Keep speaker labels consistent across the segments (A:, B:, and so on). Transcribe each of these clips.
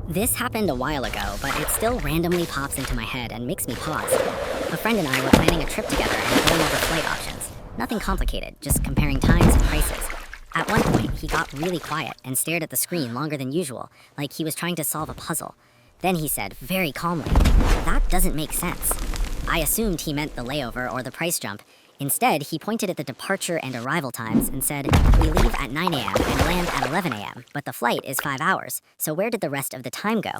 A: This happened a while ago, but it still randomly pops into my head and makes me pause. A friend and I were planning a trip together and going over flight options. Nothing complicated, just comparing times and prices. At one point, he got really quiet and stared at the screen longer than usual, like he was trying to solve a puzzle. Then he said, very calmly, "That doesn't make sense." I assumed he meant the layover or the price jump. Instead, he pointed at the departure and arrival times and said, "We leave at 9 a.m. and land at 11 a.m., but the flight is 5 hours, so where did the rest of the time go?"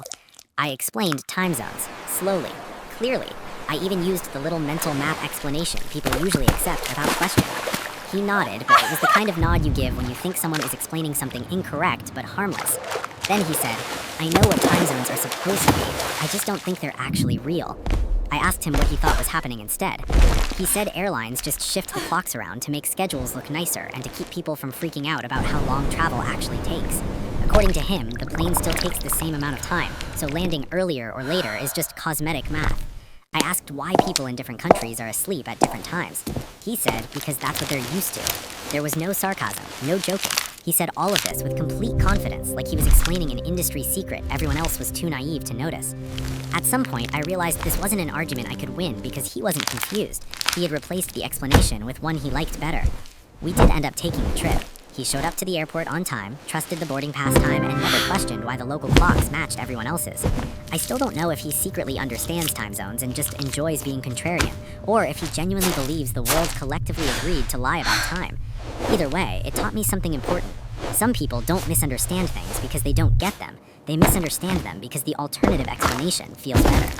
A: I explained time zones, slowly, clearly. I even used the little mental map explanation people usually accept without question. He nodded, but it was the kind of nod you give when you think someone is explaining something incorrect but harmless. Then he said, "I know what time zones are supposed to be, I just don't think they're actually real." I asked him what he thought was happening instead. He said airlines just shift the clocks around to make schedules look nicer and to keep people from freaking out about how long travel actually takes. According to him, the plane still takes the same amount of time, so landing earlier or later is just cosmetic math. I asked why people in different countries are asleep at different times. He said because that's what they're used to. There was no sarcasm, no joking. He said all of this with complete confidence, like he was explaining an industry secret everyone else was too naive to notice. At some point, I realized this wasn't an argument I could win because he wasn't confused. He had replaced the explanation with one he liked better. We did end up taking the trip. He showed up to the airport on time, trusted the boarding pass time, and never questioned why the local clocks matched everyone else's. I still don't know if he secretly understands time zones and just enjoys being contrarian, or if he genuinely believes the world collectively agreed to lie about time. Either way, it taught me something important. Some people don't misunderstand things because they don't get them. They misunderstand them because the alternative explanation feels better.